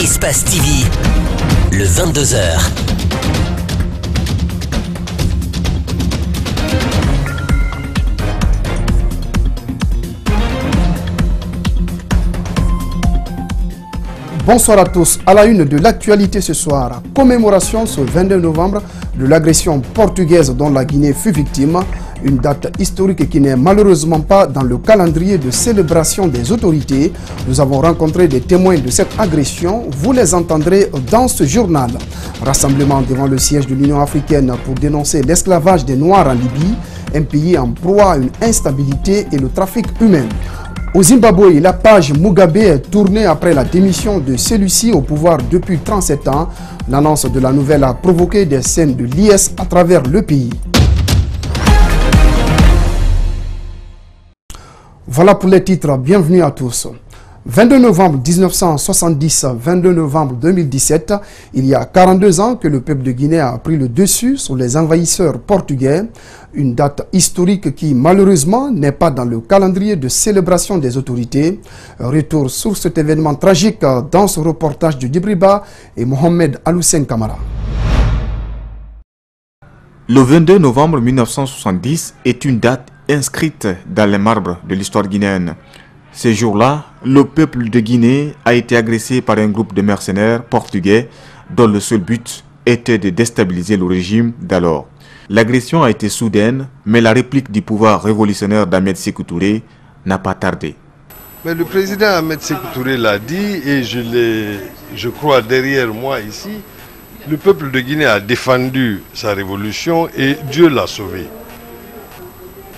Espace TV, le 22h. Bonsoir à tous. À la une de l'actualité ce soir, commémoration ce 22 novembre de l'agression portugaise dont la Guinée fut victime. Une date historique qui n'est malheureusement pas dans le calendrier de célébration des autorités. Nous avons rencontré des témoins de cette agression. Vous les entendrez dans ce journal. Rassemblement devant le siège de l'Union africaine pour dénoncer l'esclavage des Noirs en Libye, un pays en proie à une instabilité et le trafic humain. Au Zimbabwe, la page Mugabe est tournée après la démission de celui-ci au pouvoir depuis 37 ans. L'annonce de la nouvelle a provoqué des scènes de liesse à travers le pays. Voilà pour les titres, bienvenue à tous. 22 novembre 1970, 22 novembre 2017, il y a 42 ans que le peuple de Guinée a pris le dessus sur les envahisseurs portugais. Une date historique qui malheureusement n'est pas dans le calendrier de célébration des autorités. Retour sur cet événement tragique dans ce reportage de Dibriba et Mohamed Aloussen Kamara. Le 22 novembre 1970 est une date inscrite dans les marbres de l'histoire guinéenne. Ce jour-là, le peuple de Guinée a été agressé par un groupe de mercenaires portugais dont le seul but était de déstabiliser le régime d'alors. L'agression a été soudaine, mais la réplique du pouvoir révolutionnaire d'Ahmed Sékou Touré n'a pas tardé. Mais le président Ahmed Sékou Touré l'a dit et je crois derrière moi ici, le peuple de Guinée a défendu sa révolution et Dieu l'a sauvé.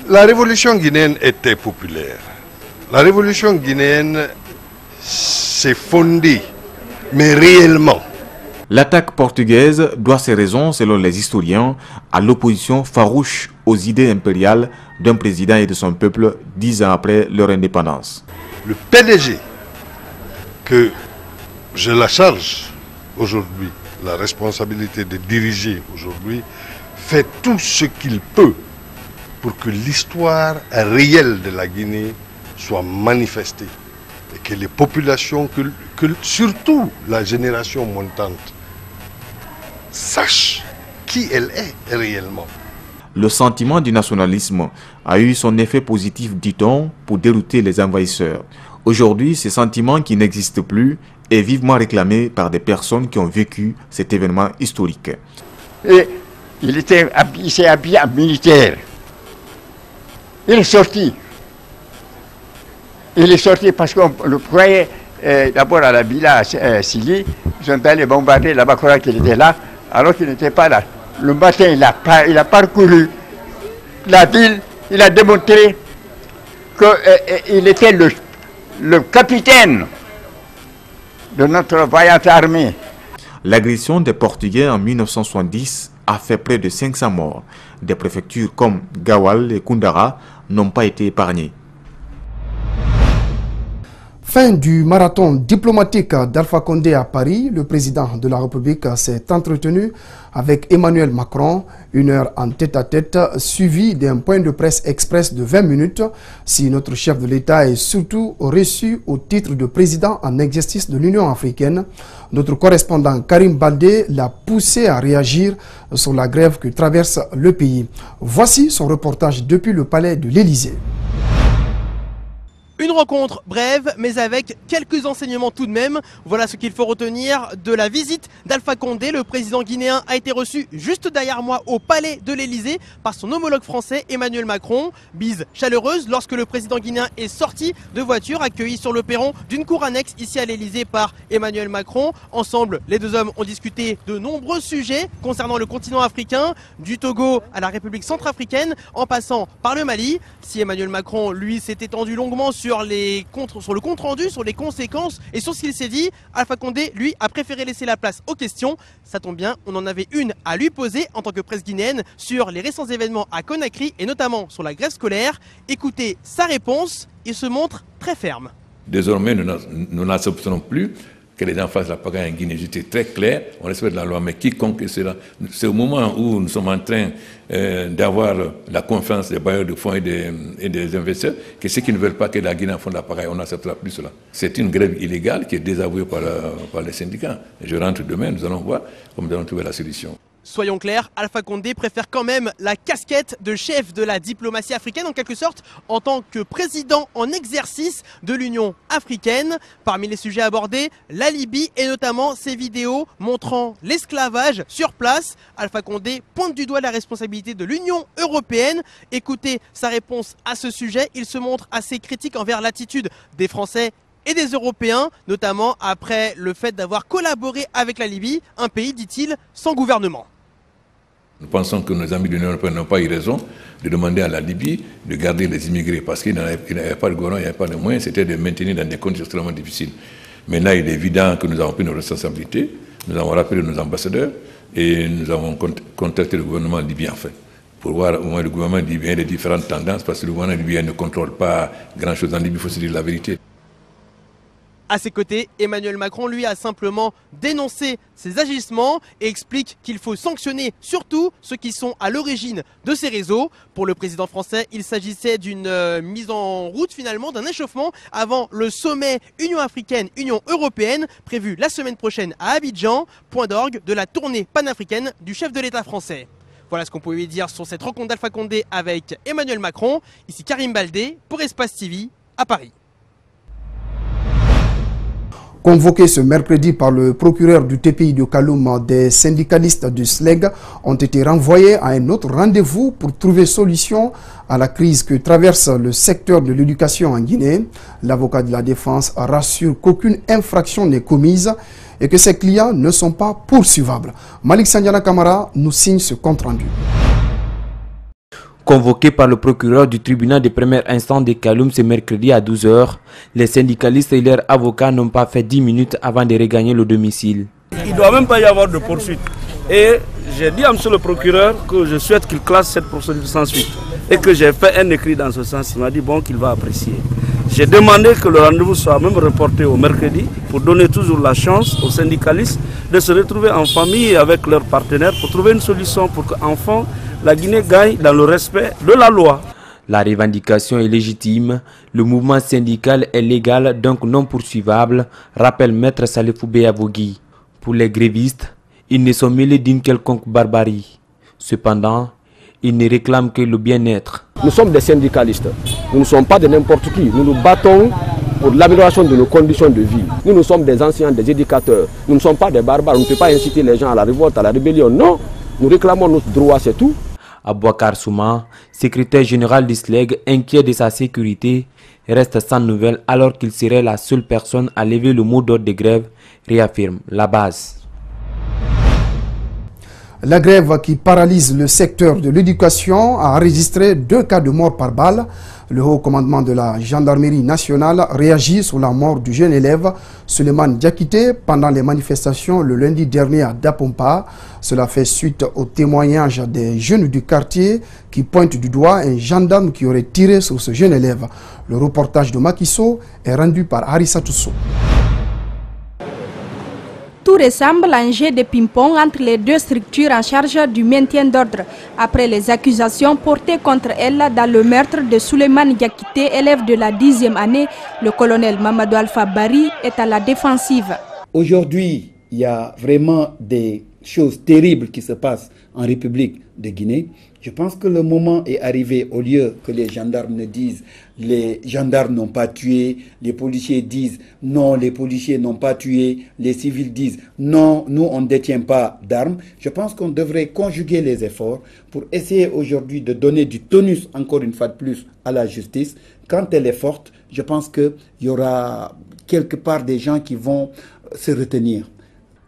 La révolution guinéenne était populaire. La révolution guinéenne s'est fondée, mais réellement. L'attaque portugaise doit ses raisons, selon les historiens, à l'opposition farouche aux idées impériales d'un président et de son peuple 10 ans après leur indépendance. Le PDG, que je la charge aujourd'hui, la responsabilité de diriger aujourd'hui, fait tout ce qu'il peut pour que l'histoire réelle de la Guinée soit manifestée et que les populations, que surtout la génération montante, sache qui elle est réellement. Le sentiment du nationalisme a eu son effet positif, dit-on, pour dérouter les envahisseurs. Aujourd'hui, ce sentiment qui n'existe plus est vivement réclamé par des personnes qui ont vécu cet événement historique. Et il s'est habillé en militaire. Il est sorti. Il est sorti parce qu'on le croyait d'abord à la villa Sili. Ils sont allés bombarder là-bas, croyant qu'il était là, alors qu'il n'était pas là. Le matin, il a parcouru la ville, il a démontré qu'il était le capitaine de notre vaillante armée. L'agression des Portugais en 1970 a fait près de 500 morts. Des préfectures comme Gawal et Koundara n'ont pas été épargnées. Fin du marathon diplomatique d'Alpha Condé à Paris. Le président de la République s'est entretenu avec Emmanuel Macron, une heure en tête-à-tête, suivi d'un point de presse express de 20 minutes. Si notre chef de l'État est surtout reçu au titre de président en exercice de l'Union africaine, notre correspondant Karim Baldé l'a poussé à réagir sur la grève que traverse le pays. Voici son reportage depuis le palais de l'Élysée. Une rencontre brève, mais avec quelques enseignements tout de même. Voilà ce qu'il faut retenir de la visite d'Alpha Condé. Le président guinéen a été reçu juste derrière moi au palais de l'Élysée par son homologue français Emmanuel Macron. Bise chaleureuse lorsque le président guinéen est sorti de voiture, accueilli sur le perron d'une cour annexe ici à l'Élysée par Emmanuel Macron. Ensemble, les deux hommes ont discuté de nombreux sujets concernant le continent africain, du Togo à la République centrafricaine, en passant par le Mali. Si Emmanuel Macron, lui, s'est étendu longuement sur le compte rendu, sur les conséquences et sur ce qu'il s'est dit, Alpha Condé, lui, a préféré laisser la place aux questions. Ça tombe bien, on en avait une à lui poser en tant que presse guinéenne sur les récents événements à Conakry et notamment sur la grève scolaire. Écoutez sa réponse, il se montre très ferme. Désormais, nous n'accepterons plus que les gens fassent la pagaille en Guinée. J'étais très clair, on respecte la loi, mais quiconque sera... C'est au moment où nous sommes en train d'avoir la confiance des bailleurs de fonds et des investisseurs que ceux qui ne veulent pas que la Guinée en fasse la pagaille, on n'acceptera plus cela. C'est une grève illégale qui est désavouée par les syndicats. Je rentre demain, nous allons voir comment nous allons trouver la solution. Soyons clairs, Alpha Condé préfère quand même la casquette de chef de la diplomatie africaine, en quelque sorte, en tant que président en exercice de l'Union africaine. Parmi les sujets abordés, la Libye et notamment ces vidéos montrant l'esclavage sur place. Alpha Condé pointe du doigt la responsabilité de l'Union européenne. Écoutez sa réponse à ce sujet. Il se montre assez critique envers l'attitude des Français et des Européens, notamment après le fait d'avoir collaboré avec la Libye, un pays, dit-il, sans gouvernement. Nous pensons que nos amis de l'Union européenne n'ont pas eu raison de demander à la Libye de garder les immigrés parce qu'il n'y avait pas de gouvernement, il n'y avait pas de moyens, c'était de maintenir dans des conditions extrêmement difficiles. Maintenant, il est évident que nous avons pris nos responsabilités, nous avons rappelé nos ambassadeurs et nous avons contacté le gouvernement libyen en fait, pour voir au moins le gouvernement libyen les différentes tendances parce que le gouvernement libyen ne contrôle pas grand-chose en Libye, il faut se dire la vérité. À ses côtés, Emmanuel Macron, lui, a simplement dénoncé ces agissements et explique qu'il faut sanctionner surtout ceux qui sont à l'origine de ces réseaux. Pour le président français, il s'agissait d'une mise en route finalement, d'un échauffement avant le sommet Union africaine-Union européenne prévu la semaine prochaine à Abidjan, point d'orgue de la tournée panafricaine du chef de l'État français. Voilà ce qu'on pouvait dire sur cette rencontre d'Alpha Condé avec Emmanuel Macron. Ici Karim Baldé pour Espace TV à Paris. Convoqués ce mercredi par le procureur du TPI de Kaloum, des syndicalistes du SLEG ont été renvoyés à un autre rendez-vous pour trouver solution à la crise que traverse le secteur de l'éducation en Guinée. L'avocat de la défense rassure qu'aucune infraction n'est commise et que ses clients ne sont pas poursuivables. Malik Sandiana Kamara nous signe ce compte-rendu. Convoqués par le procureur du tribunal de première instance de Kaloum ce mercredi à 12 h, les syndicalistes et leurs avocats n'ont pas fait 10 minutes avant de regagner le domicile. Il ne doit même pas y avoir de poursuite. Et j'ai dit à M. le procureur que je souhaite qu'il classe cette procédure sans suite. Et que j'ai fait un écrit dans ce sens. Il m'a dit bon qu'il va apprécier. J'ai demandé que le rendez-vous soit même reporté au mercredi pour donner toujours la chance aux syndicalistes de se retrouver en famille avec leurs partenaires pour trouver une solution pour qu'enfin la Guinée gagne dans le respect de la loi. La revendication est légitime, le mouvement syndical est légal donc non poursuivable, rappelle Maître Salifou Beyavogui. Pour les grévistes, ils ne sont mêlés d'une quelconque barbarie. Cependant, ils ne réclament que le bien-être. Nous sommes des syndicalistes, nous ne sommes pas de n'importe qui, nous nous battons pour l'amélioration de nos conditions de vie. Nous sommes des anciens, des éducateurs, nous ne sommes pas des barbares, on ne peut pas inciter les gens à la révolte, à la rébellion, non, nous réclamons notre droit, c'est tout. Abouakar Souma, secrétaire général du SLEG, inquiet de sa sécurité, reste sans nouvelles alors qu'il serait la seule personne à lever le mot d'ordre de grève, réaffirme la base. La grève qui paralyse le secteur de l'éducation a enregistré 2 cas de mort par balle. Le haut commandement de la gendarmerie nationale réagit sur la mort du jeune élève Suleiman Diakité pendant les manifestations le lundi dernier à Dapompa. Cela fait suite au témoignage des jeunes du quartier qui pointent du doigt un gendarme qui aurait tiré sur ce jeune élève. Le reportage de Makiso est rendu par Harissa Tousso. Tout ressemble à un jeu de ping-pong entre les deux structures en charge du maintien d'ordre, après les accusations portées contre elle dans le meurtre de Suleiman Diakité, élève de la 10e année. Le colonel Mamadou Alpha Bari est à la défensive. Aujourd'hui, il y a vraiment des choses terribles qui se passent en République de Guinée. Je pense que le moment est arrivé, au lieu que les gendarmes ne disent les gendarmes n'ont pas tué, les policiers disent non, les policiers n'ont pas tué, les civils disent non, nous on ne détient pas d'armes. Je pense qu'on devrait conjuguer les efforts pour essayer aujourd'hui de donner du tonus, encore une fois de plus, à la justice. Quand elle est forte, je pense qu'il y aura quelque part des gens qui vont se retenir.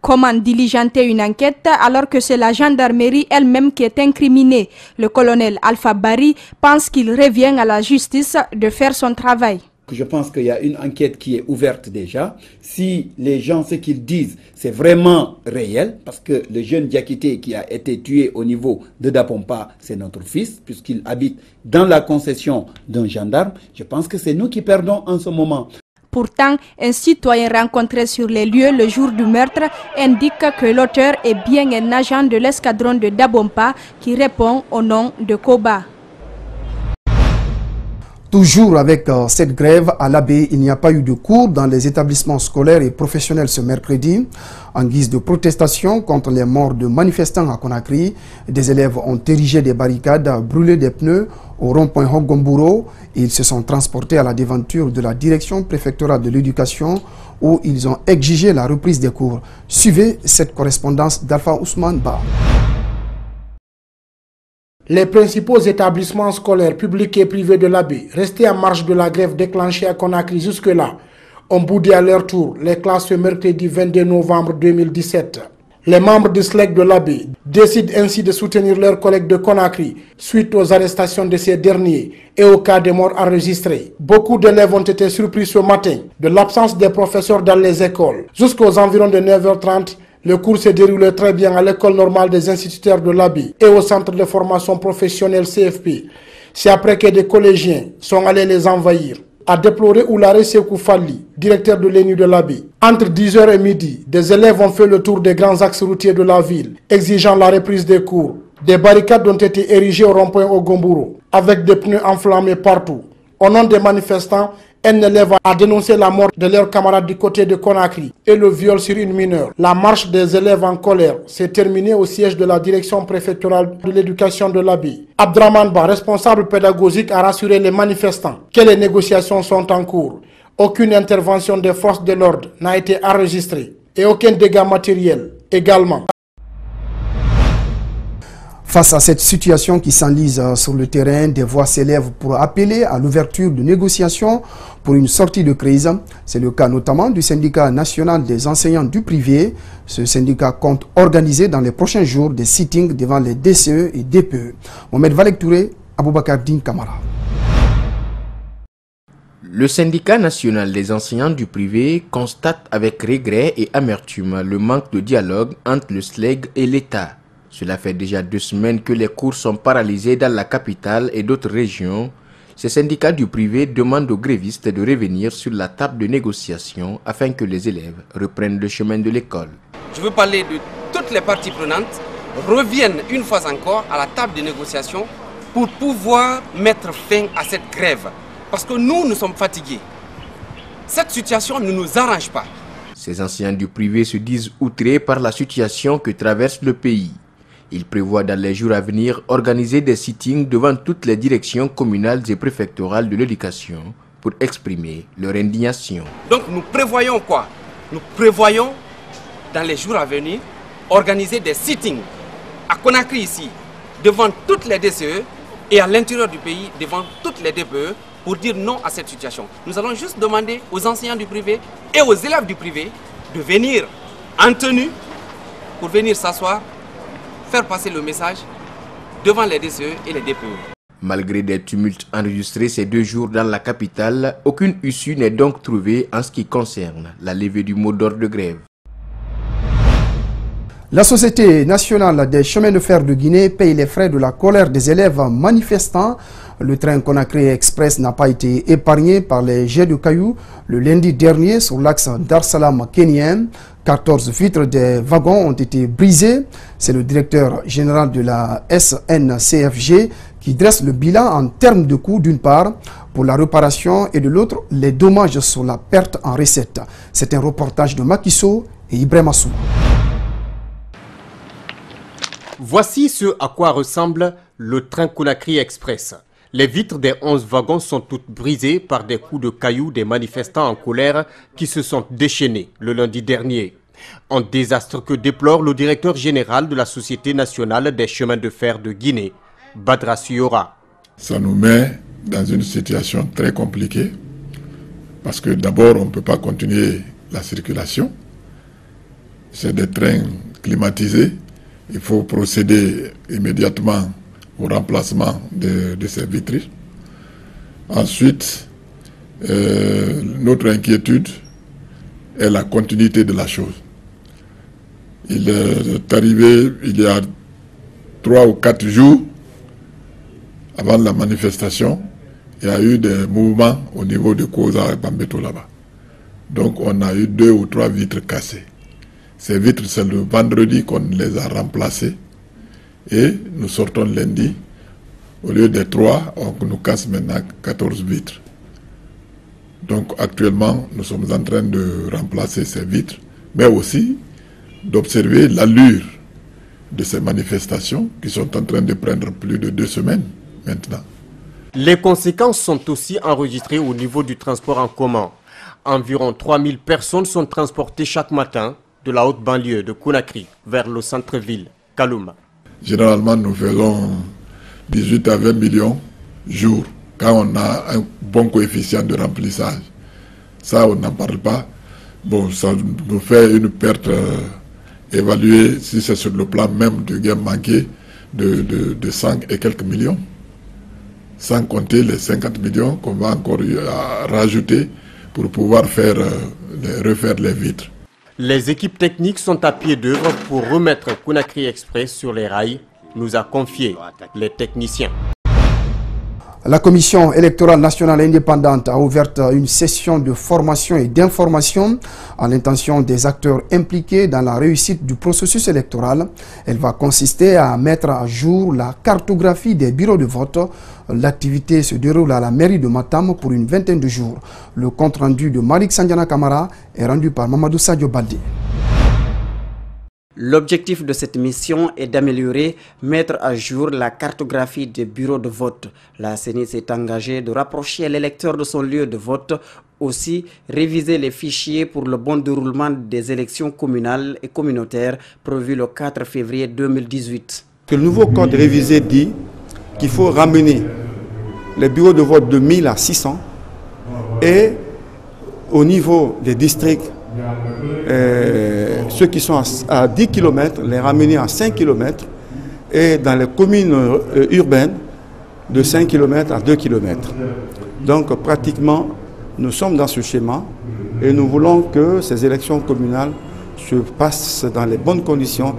Comment diligenter une enquête alors que c'est la gendarmerie elle-même qui est incriminée? Le colonel Alpha Bari pense qu'il revient à la justice de faire son travail. Je pense qu'il y a une enquête qui est ouverte déjà. Si les gens, ce qu'ils disent, c'est vraiment réel, parce que le jeune Diakité qui a été tué au niveau de Dapompa, c'est notre fils, puisqu'il habite dans la concession d'un gendarme, je pense que c'est nous qui perdons en ce moment. Pourtant, un citoyen rencontré sur les lieux le jour du meurtre indique que l'auteur est bien un agent de l'escadron de Dabompa qui répond au nom de Koba. Toujours avec cette grève, à l'Abbé, il n'y a pas eu de cours dans les établissements scolaires et professionnels ce mercredi. En guise de protestation contre les morts de manifestants à Conakry, des élèves ont érigé des barricades, brûlé des pneus au rond-point Hogomburo et ils se sont transportés à la devanture de la direction préfectorale de l'éducation où ils ont exigé la reprise des cours. Suivez cette correspondance d'Alpha Ousmane Ba. Les principaux établissements scolaires publics et privés de l'Abbé, restés en marge de la grève déclenchée à Conakry jusque-là, ont boudé à leur tour les classes ce mercredi 22 novembre 2017. Les membres du SLEC de l'Abbé décident ainsi de soutenir leurs collègues de Conakry suite aux arrestations de ces derniers et aux cas de morts enregistrés. Beaucoup d'élèves ont été surpris ce matin de l'absence des professeurs dans les écoles. Jusqu'aux environs de 9h30, le cours s'est déroulé très bien à l'école normale des instituteurs de l'Abbé et au centre de formation professionnelle CFP. C'est après que des collégiens sont allés les envahir. A déplorer Oulare Sekou Falli, directeur de l'ENU de l'Abbé. Entre 10h et midi, des élèves ont fait le tour des grands axes routiers de la ville, exigeant la reprise des cours. Des barricades ont été érigées au rond-point Hogomburo, avec des pneus enflammés partout. Au nom des manifestants, un élève a dénoncé la mort de leur camarade du côté de Conakry et le viol sur une mineure. La marche des élèves en colère s'est terminée au siège de la direction préfectorale de l'éducation de l'Abbé. Abdraman Ba, responsable pédagogique, a rassuré les manifestants que les négociations sont en cours. Aucune intervention des forces de l'ordre n'a été enregistrée et aucun dégât matériel également. Face à cette situation qui s'enlise sur le terrain, des voix s'élèvent pour appeler à l'ouverture de négociations pour une sortie de crise. C'est le cas notamment du syndicat national des enseignants du privé. Ce syndicat compte organiser dans les prochains jours des sittings devant les DCE et DPE. Mohamed Valek Touré, Aboubakar Din Kamara. Le syndicat national des enseignants du privé constate avec regret et amertume le manque de dialogue entre le SLEG et l'État. Cela fait déjà 2 semaines que les cours sont paralysés dans la capitale et d'autres régions. Ces syndicats du privé demandent aux grévistes de revenir sur la table de négociation afin que les élèves reprennent le chemin de l'école. Je veux parler de toutes les parties prenantes, reviennent une fois encore à la table de négociation pour pouvoir mettre fin à cette grève. Parce que nous sommes fatigués. Cette situation ne nous arrange pas. Ces enseignants du privé se disent outrés par la situation que traverse le pays. Ils prévoient dans les jours à venir organiser des sittings devant toutes les directions communales et préfectorales de l'éducation pour exprimer leur indignation. Donc nous prévoyons quoi? Nous prévoyons dans les jours à venir organiser des sittings à Conakry ici, devant toutes les DCE et à l'intérieur du pays devant toutes les DPE pour dire non à cette situation. Nous allons juste demander aux enseignants du privé et aux élèves du privé de venir en tenue pour venir s'asseoir, faire passer le message devant les DCE et les DPE. Malgré des tumultes enregistrés ces 2 jours dans la capitale, aucune issue n'est donc trouvée en ce qui concerne la levée du mot d'ordre de grève. La Société nationale des chemins de fer de Guinée paye les frais de la colère des élèves manifestants. Le train Conakry Express n'a pas été épargné par les jets de cailloux le lundi dernier sur l'axe Dar-Salam-Kénien. 14 vitres des wagons ont été brisées. C'est le directeur général de la SNCFG qui dresse le bilan en termes de coûts d'une part pour la réparation et de l'autre les dommages sur la perte en recettes. C'est un reportage de Makiso et Ibrahim Assou. Voici ce à quoi ressemble le train Conakry Express. Les vitres des 11 wagons sont toutes brisées par des coups de cailloux des manifestants en colère qui se sont déchaînés le lundi dernier. Un désastre que déplore le directeur général de la Société nationale des chemins de fer de Guinée, Badra Suyora. Ça nous met dans une situation très compliquée parce que d'abord on ne peut pas continuer la circulation. C'est des trains climatisés. Il faut procéder immédiatement au remplacement de ces vitres. Ensuite, notre inquiétude est la continuité de la chose. Il est arrivé il y a 3 ou 4 jours, avant la manifestation, il y a eu des mouvements au niveau de Koza et Bambeto là-bas. Donc on a eu 2 ou 3 vitres cassées. Ces vitres, c'est le vendredi qu'on les a remplacées. Et nous sortons lundi. Au lieu de 3, on nous casse maintenant 14 vitres. Donc actuellement, nous sommes en train de remplacer ces vitres, mais aussi d'observer l'allure de ces manifestations qui sont en train de prendre plus de 2 semaines maintenant. Les conséquences sont aussi enregistrées au niveau du transport en commun. Environ 3000 personnes sont transportées chaque matin de la haute banlieue de Conakry vers le centre-ville, Kaloum. Généralement, nous faisons 18 à 20 millions jour quand on a un bon coefficient de remplissage. Ça, on n'en parle pas. Bon, ça nous fait une perte évaluée, si c'est sur le plan même du gain manqué, de 5 et quelques millions. Sans compter les 50 millions qu'on va encore rajouter pour pouvoir refaire les vitres. Les équipes techniques sont à pied d'œuvre pour remettre Conakry Express sur les rails, nous a confié les techniciens. La Commission électorale nationale indépendante a ouvert une session de formation et d'information à l'intention des acteurs impliqués dans la réussite du processus électoral. Elle va consister à mettre à jour la cartographie des bureaux de vote. L'activité se déroule à la mairie de Matam pour une vingtaine de jours. Le compte-rendu de Malik Sandiana Kamara est rendu par Mamadou Sadio Baldi. L'objectif de cette mission est d'améliorer, mettre à jour la cartographie des bureaux de vote. La CENI s'est engagée de rapprocher l'électeur de son lieu de vote, aussi réviser les fichiers pour le bon déroulement des élections communales et communautaires prévues le 4 février 2018. Le nouveau code révisé dit qu'il faut ramener les bureaux de vote de 1000 à 600 et au niveau des districts, ceux qui sont à 10 km, les ramener à 5 km et dans les communes urbaines de 5 km à 2 km. Donc pratiquement, nous sommes dans ce schéma et nous voulons que ces élections communales se passent dans les bonnes conditions.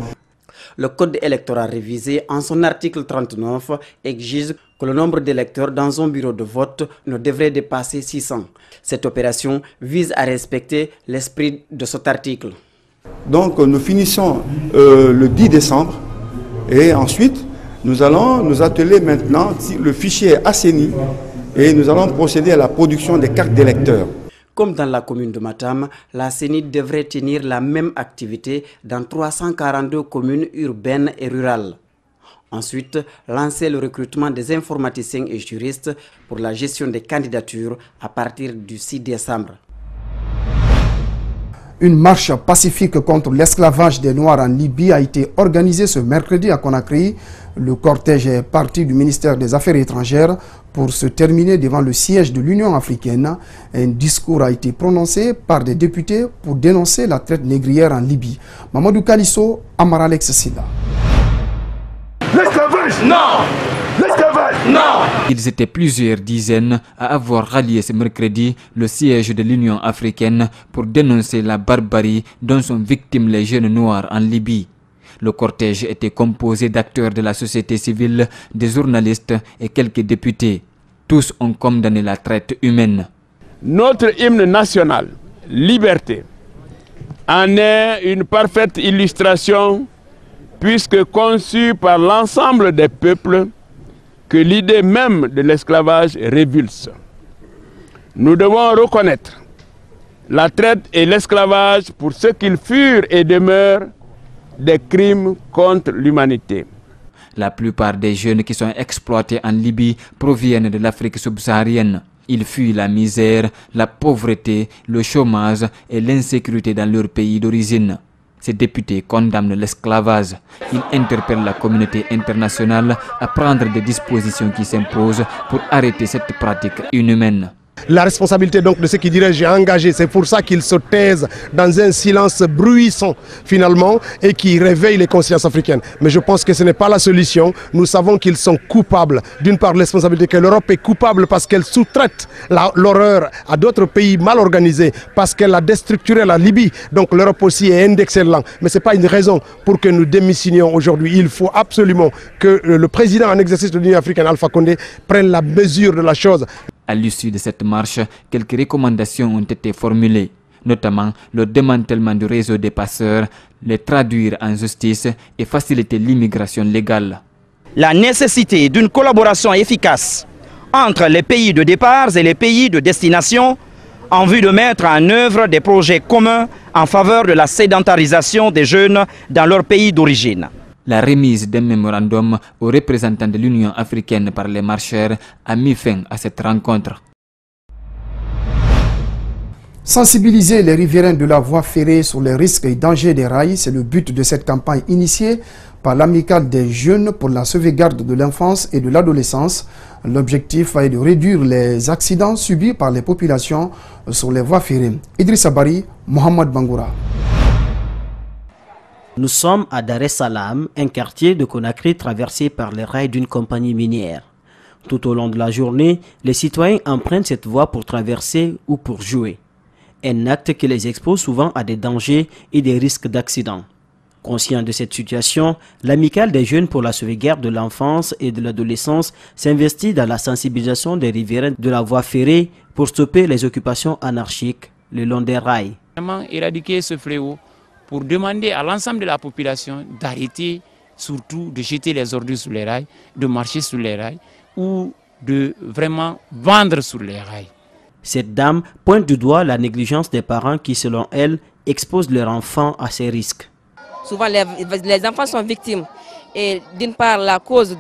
Le code électoral révisé, en son article 39, exige que le nombre d'électeurs dans un bureau de vote ne devrait dépasser 600. Cette opération vise à respecter l'esprit de cet article. Donc nous finissons le 10 décembre et ensuite nous allons nous atteler maintenant, si le fichier est assaini, et nous allons procéder à la production des cartes d'électeurs. Comme dans la commune de Matam, la CENI devrait tenir la même activité dans 342 communes urbaines et rurales. Ensuite, lancer le recrutement des informaticiens et juristes pour la gestion des candidatures à partir du 6 décembre. Une marche pacifique contre l'esclavage des Noirs en Libye a été organisée ce mercredi à Conakry. Le cortège est parti du ministère des Affaires étrangères pour se terminer devant le siège de l'Union africaine. Un discours a été prononcé par des députés pour dénoncer la traite négrière en Libye. Mamadou Kalisso, Amara Alex Silla. L'esclavage, non! L'esclavage, non! Ils étaient plusieurs dizaines à avoir rallié ce mercredi le siège de l'Union africaine pour dénoncer la barbarie dont sont victimes les jeunes noirs en Libye. Le cortège était composé d'acteurs de la société civile, des journalistes et quelques députés. Tous ont condamné la traite humaine. Notre hymne national, Liberté, en est une parfaite illustration puisque conçu par l'ensemble des peuples que l'idée même de l'esclavage révulse. Nous devons reconnaître la traite et l'esclavage pour ce qu'ils furent et demeurent des crimes contre l'humanité. La plupart des jeunes qui sont exploités en Libye proviennent de l'Afrique subsaharienne. Ils fuient la misère, la pauvreté, le chômage et l'insécurité dans leur pays d'origine. Ces députés condamnent l'esclavage. Ils interpellent la communauté internationale à prendre des dispositions qui s'imposent pour arrêter cette pratique inhumaine. La responsabilité donc de ceux qui diraient j'ai engagé, c'est pour ça qu'ils se taisent dans un silence bruissant finalement et qui réveille les consciences africaines. Mais je pense que ce n'est pas la solution. Nous savons qu'ils sont coupables. D'une part, de la responsabilité que l'Europe est coupable parce qu'elle sous-traite l'horreur à d'autres pays mal organisés, parce qu'elle a déstructuré la Libye. Donc l'Europe aussi est indexée là. Mais ce n'est pas une raison pour que nous démissionnions aujourd'hui. Il faut absolument que le président en exercice de l'Union africaine, Alpha Condé, prenne la mesure de la chose. À l'issue de cette marche, quelques recommandations ont été formulées. notamment le démantèlement du réseau des passeurs, les traduire en justice et faciliter l'immigration légale. La nécessité d'une collaboration efficace entre les pays de départ et les pays de destination en vue de mettre en œuvre des projets communs en faveur de la sédentarisation des jeunes dans leur pays d'origine. La remise d'un mémorandum aux représentants de l'Union africaine par les marcheurs a mis fin à cette rencontre. Sensibiliser les riverains de la voie ferrée sur les risques et dangers des rails, c'est le but de cette campagne initiée par l'Amicale des jeunes pour la sauvegarde de l'enfance et de l'adolescence. L'objectif est de réduire les accidents subis par les populations sur les voies ferrées. Idrissa Bari, Mohamed Bangoura. Nous sommes à Dar es Salaam, un quartier de Conakry traversé par les rails d'une compagnie minière. Tout au long de la journée, les citoyens empruntent cette voie pour traverser ou pour jouer. Un acte qui les expose souvent à des dangers et des risques d'accident. Conscient de cette situation, l'Amicale des jeunes pour la sauvegarde de l'enfance et de l'adolescence s'investit dans la sensibilisation des riverains de la voie ferrée pour stopper les occupations anarchiques le long des rails. Vraiment éradiquer ce fléau pour demander à l'ensemble de la population d'arrêter surtout de jeter les ordures sur les rails, de marcher sur les rails ou de vraiment vendre sur les rails. Cette dame pointe du doigt la négligence des parents qui, selon elle, exposent leurs enfants à ces risques. Souvent, les enfants sont victimes. Et d'une part, la cause,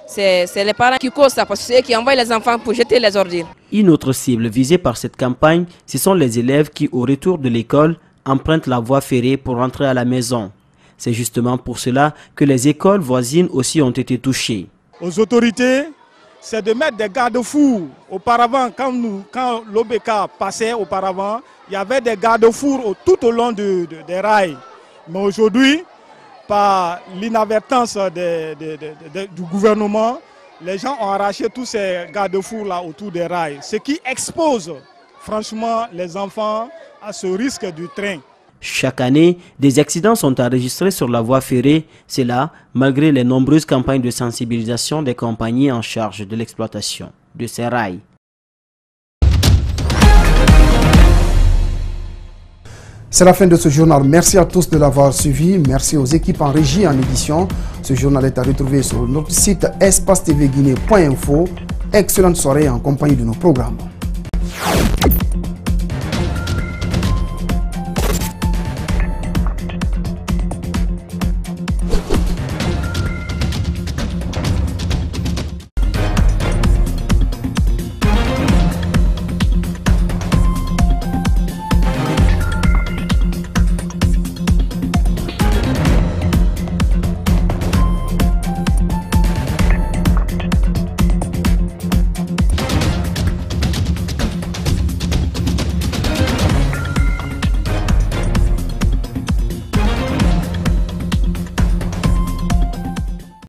c'est les parents qui causent ça, parce que c'est eux qui envoient les enfants pour jeter les ordures. Une autre cible visée par cette campagne, ce sont les élèves qui, au retour de l'école, empruntent la voie ferrée pour rentrer à la maison. C'est justement pour cela que les écoles voisines aussi ont été touchées. Aux autorités, c'est de mettre des garde-fous. Auparavant, quand l'OBK passait auparavant, il y avait des garde-fous tout au long des rails. Mais aujourd'hui, par l'inadvertance du gouvernement, les gens ont arraché tous ces garde-fous-là autour des rails, ce qui expose franchement les enfants à ce risque du train. Chaque année, des accidents sont enregistrés sur la voie ferrée, c'est là, malgré les nombreuses campagnes de sensibilisation des compagnies en charge de l'exploitation de ces rails. C'est la fin de ce journal. Merci à tous de l'avoir suivi. Merci aux équipes en régie et en édition. Ce journal est à retrouver sur notre site espacetvguinée.info. Excellente soirée en compagnie de nos programmes.